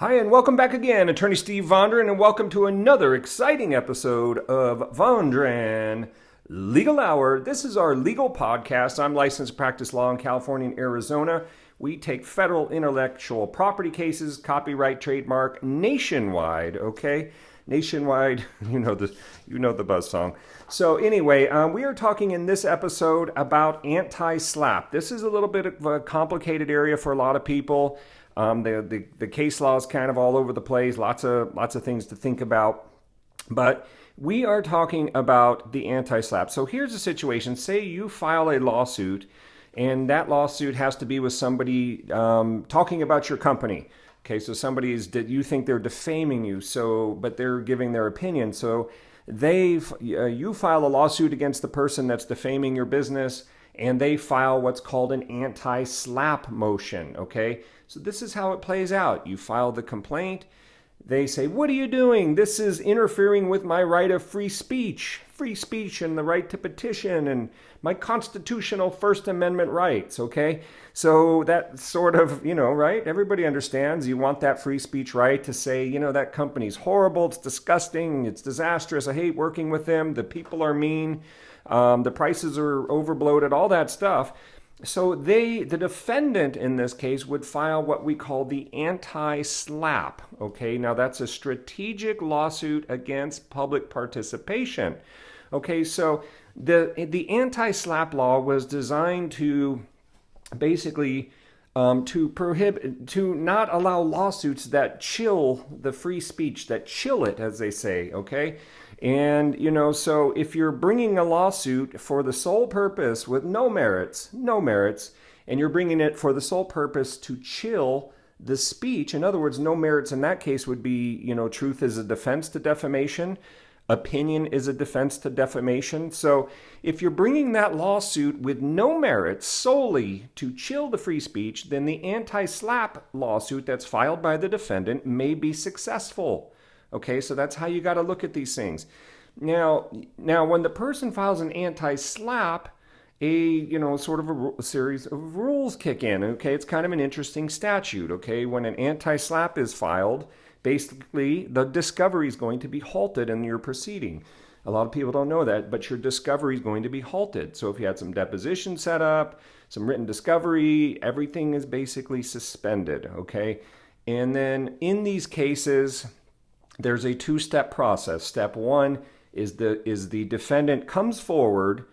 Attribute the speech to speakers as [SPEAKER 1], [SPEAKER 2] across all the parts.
[SPEAKER 1] Hi, and welcome back again, Attorney Steve Vondran, and welcome to another exciting episode of Vondran Legal Hour. This is our legal podcast. I'm licensed to practice law in California and Arizona. We take federal intellectual property cases, copyright, trademark, nationwide, okay? Nationwide, you know the buzz song. So anyway, we are talking in this episode about anti-SLAPP. This is a little bit of a complicated area for a lot of people. The case law is kind of all over the place, lots of things to think about. But we are talking about the anti-SLAPP. So here's the situation. Say you file a lawsuit, and that lawsuit has to be with somebody talking about your company. Okay, so you think they're defaming you, but they're giving their opinion. So you file a lawsuit against the person that's defaming your business, and they file what's called an anti-SLAPP motion, okay? So this is how it plays out. You file the complaint. They say, what are you doing? This is interfering with my right of free speech and the right to petition and my constitutional First Amendment rights, okay? So that sort of, right? Everybody understands you want that free speech right to say, that company's horrible, it's disgusting, it's disastrous, I hate working with them, the people are mean, the prices are overbloated, all that stuff. So the defendant in this case would file what we call the anti-SLAPP, okay? Now that's a strategic lawsuit against public participation. Okay, so the anti-SLAPP law was designed to basically to not allow lawsuits that chill the free speech, that chill it, as they say, okay? And, so if you're bringing a lawsuit for the sole purpose with no merits, and you're bringing it for the sole purpose to chill the speech, in other words, no merits in that case would be, truth is a defense to defamation, opinion is a defense to defamation. So if you're bringing that lawsuit with no merits solely to chill the free speech, then the anti-SLAPP lawsuit that's filed by the defendant may be successful. Okay, so that's how you got to look at these things. Now, when the person files an anti-SLAPP, a series of rules kick in. Okay, it's kind of an interesting statute. Okay, when an anti-SLAPP is filed, basically the discovery is going to be halted in your proceeding. A lot of people don't know that, but your discovery is going to be halted. So if you had some deposition set up, some written discovery, everything is basically suspended. Okay, and then in these cases, there's a two-step process. Step one is the defendant comes forward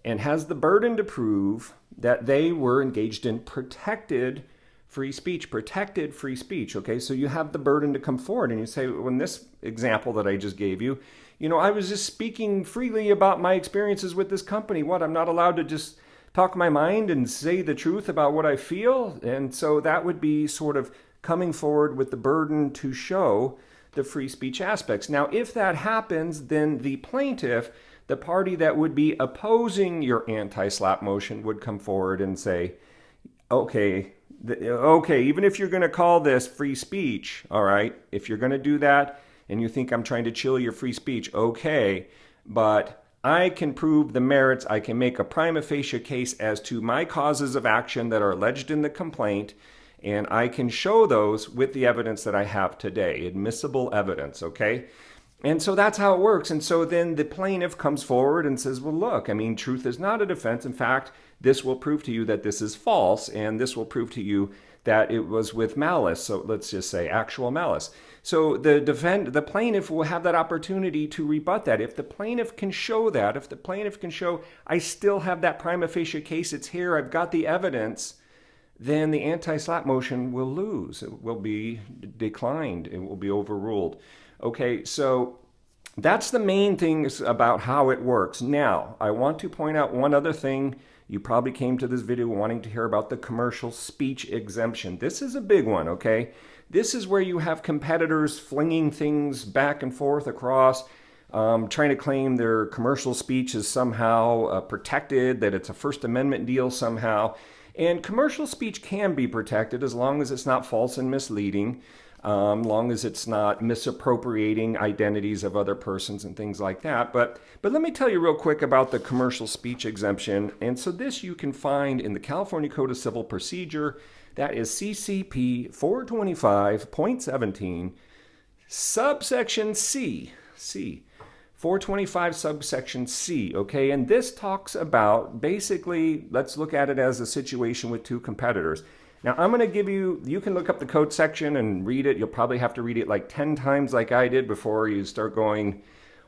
[SPEAKER 1] and has the burden to prove that they were engaged in protected free speech. Okay, so you have the burden to come forward and you say, well, in this example that I just gave you, I was just speaking freely about my experiences with this company. What, I'm not allowed to just talk my mind and say the truth about what I feel? And so that would be sort of coming forward with the burden to show the free speech aspects. Now, if that happens, then the plaintiff, the party that would be opposing your anti-SLAPP motion, would come forward and say, okay, even if you're going to call this free speech, all right, if you're going to do that and you think I'm trying to chill your free speech, okay, but I can prove the merits, I can make a prima facie case as to my causes of action that are alleged in the complaint, and I can show those with the evidence that I have today, admissible evidence, okay? And so that's how it works. And so then the plaintiff comes forward and says, well, look, truth is not a defense. In fact, this will prove to you that this is false, and this will prove to you that it was with malice. So let's just say actual malice. So the plaintiff will have that opportunity to rebut that. If the plaintiff can show that, if the plaintiff can show, I still have that prima facie case, it's here, I've got the evidence, then the anti-SLAPP motion will lose. It will be declined. It will be overruled. Okay, so that's the main things about how it works. Now, I want to point out one other thing. You probably came to this video wanting to hear about the commercial speech exemption. This is a big one, okay? This is where you have competitors flinging things back and forth across, trying to claim their commercial speech is somehow protected, that it's a First Amendment deal somehow. And commercial speech can be protected as long as it's not false and misleading, long as it's not misappropriating identities of other persons and things like that. But let me tell you real quick about the commercial speech exemption. And so this you can find in the California Code of Civil Procedure, That is CCP 425.17, subsection C. 425 subsection C, okay? And this talks about, basically, let's look at it as a situation with two competitors. Now, I'm going to give you can look up the code section and read it. You'll probably have to read it like 10 times like I did before you start going,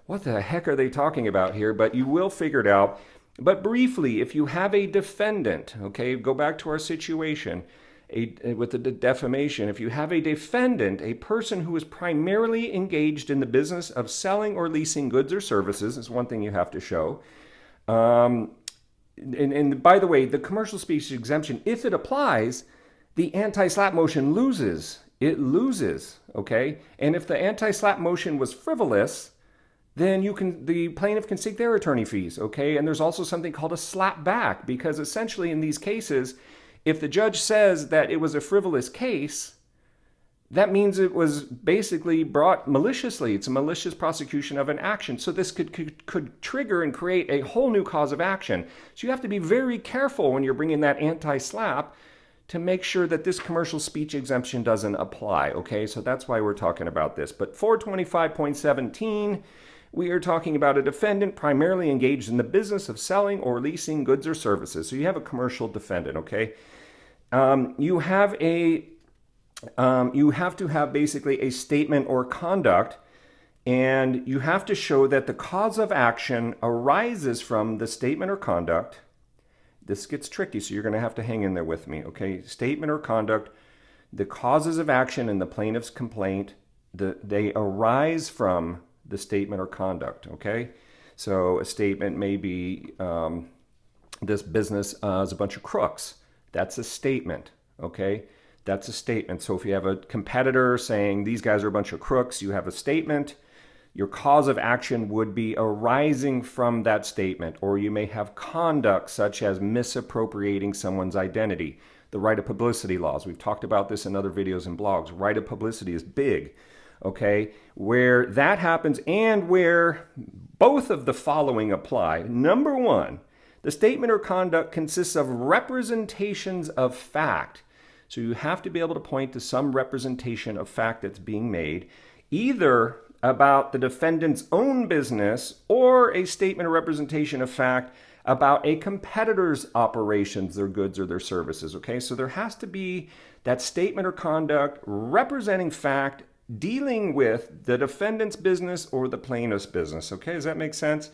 [SPEAKER 1] what the heck are they talking about here? But you will figure it out. But briefly, if you have a defendant, okay, go back to our situation with the defamation. If you have a defendant, a person who is primarily engaged in the business of selling or leasing goods or services, is one thing you have to show. And by the way, the commercial speech exemption, if it applies, the anti-SLAPP motion loses. It loses, okay? And if the anti-SLAPP motion was frivolous, then the plaintiff can seek their attorney fees, okay? And there's also something called a slap back, because essentially in these cases, if the judge says that it was a frivolous case, that means it was basically brought maliciously. It's a malicious prosecution of an action. So this could trigger and create a whole new cause of action. So you have to be very careful when you're bringing that anti-SLAPP to make sure that this commercial speech exemption doesn't apply, okay? So that's why we're talking about this. But 425.17, we are talking about a defendant primarily engaged in the business of selling or leasing goods or services. So you have a commercial defendant, okay? You have to have basically a statement or conduct, and you have to show that the cause of action arises from the statement or conduct. This gets tricky, so you're going to have to hang in there with me, okay? Statement or conduct, the causes of action in the plaintiff's complaint, they arise from the statement or conduct, okay? So a statement may be, this business is a bunch of crooks. That's a statement, okay? That's a statement. So if you have a competitor saying these guys are a bunch of crooks, you have a statement. Your cause of action would be arising from that statement, or you may have conduct such as misappropriating someone's identity. The right of publicity laws. We've talked about this in other videos and blogs. Right of publicity is big, okay? Where that happens and where both of the following apply. Number one, the statement or conduct consists of representations of fact. So you have to be able to point to some representation of fact that's being made, either about the defendant's own business or a statement or representation of fact about a competitor's operations, their goods or their services, okay? So there has to be that statement or conduct representing fact dealing with the defendant's business or the plaintiff's business, okay? Does that make sense?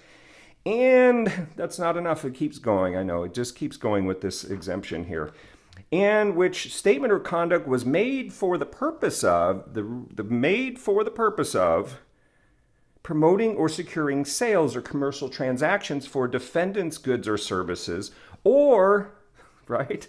[SPEAKER 1] And that's not enough. It keeps going. I know. It just keeps going with this exemption here. And which statement or conduct was made for the purpose of, made for the purpose of promoting or securing sales or commercial transactions for defendant's goods or services, or, right,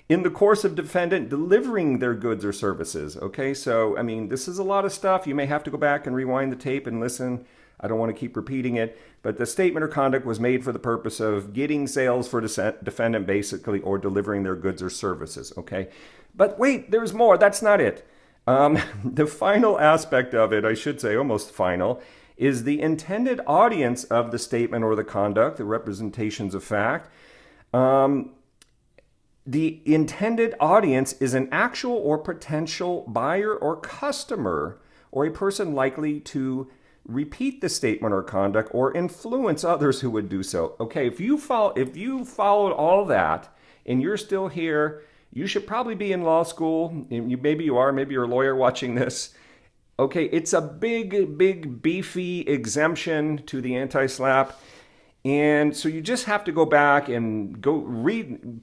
[SPEAKER 1] in the course of defendant delivering their goods or services. Okay, so, I mean, this is a lot of stuff. You may have to go back and rewind the tape and listen. I don't want to keep repeating it, but the statement or conduct was made for the purpose of getting sales for defendant basically, or delivering their goods or services, okay? But wait, there's more. That's not it. The final aspect of it, I should say almost final, is the intended audience of the statement or the conduct, the representations of fact. The intended audience is an actual or potential buyer or customer, or a person likely to repeat the statement or conduct or influence others who would do so. Okay, if you followed all that and you're still here, you should probably be in law school. Maybe you are, maybe you're a lawyer watching this. Okay, it's a big, beefy exemption to the anti-SLAPP. And so you just have to go back and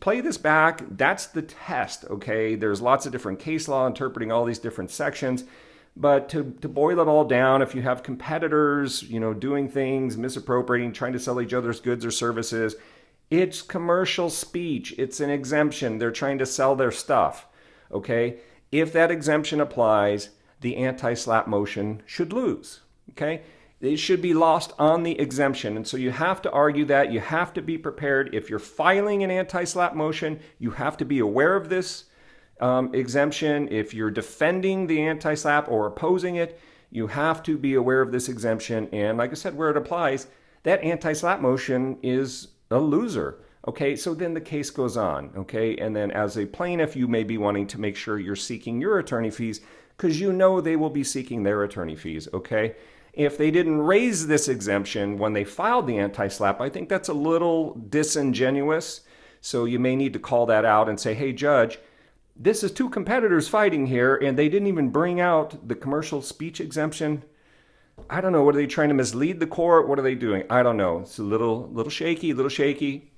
[SPEAKER 1] play this back. That's the test, okay? There's lots of different case law interpreting all these different sections. But to boil it all down, if you have competitors, doing things, misappropriating, trying to sell each other's goods or services, it's commercial speech. It's an exemption. They're trying to sell their stuff, okay? If that exemption applies, the anti-SLAPP motion should lose, okay? It should be lost on the exemption. And so you have to argue that. You have to be prepared. If you're filing an anti-SLAPP motion, you have to be aware of this exemption. If you're defending the anti-SLAPP or opposing it, you have to be aware of this exemption. And like I said, where it applies, that anti-SLAPP motion is a loser. Okay, so then the case goes on, okay? And then as a plaintiff, you may be wanting to make sure you're seeking your attorney fees because you know they will be seeking their attorney fees, okay? If they didn't raise this exemption when they filed the anti-SLAPP, I think that's a little disingenuous. So you may need to call that out and say, hey, judge, this is two competitors fighting here and they didn't even bring out the commercial speech exemption. I don't know. What are they trying to mislead the court? What are they doing? I don't know. It's a little shaky.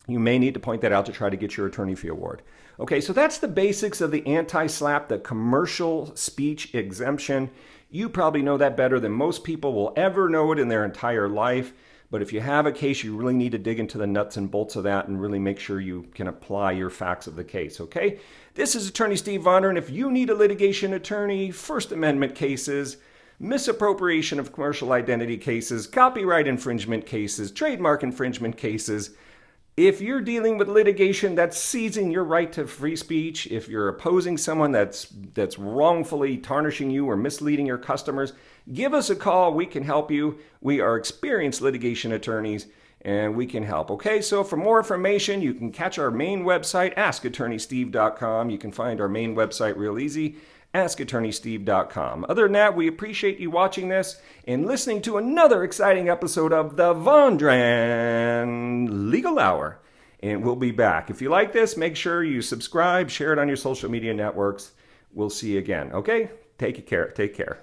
[SPEAKER 1] You may need to point that out to try to get your attorney fee award. Okay, so that's the basics of the anti-SLAPP, the commercial speech exemption. You probably know that better than most people will ever know it in their entire life. But if you have a case, you really need to dig into the nuts and bolts of that and really make sure you can apply your facts of the case, okay? This is Attorney Steve Vondran. If you need a litigation attorney, First Amendment cases, misappropriation of commercial identity cases, copyright infringement cases, trademark infringement cases, if you're dealing with litigation that's seizing your right to free speech, if you're opposing someone that's wrongfully tarnishing you or misleading your customers, give us a call. We can help you. We are experienced litigation attorneys and we can help. Okay, so for more information, you can catch our main website, askattorneysteve.com. You can find our main website real easy, askattorneysteve.com. Other than that, we appreciate you watching this and listening to another exciting episode of the Vondran Legal Hour. And we'll be back. If you like this, make sure you subscribe, share it on your social media networks. We'll see you again. Okay? Take care.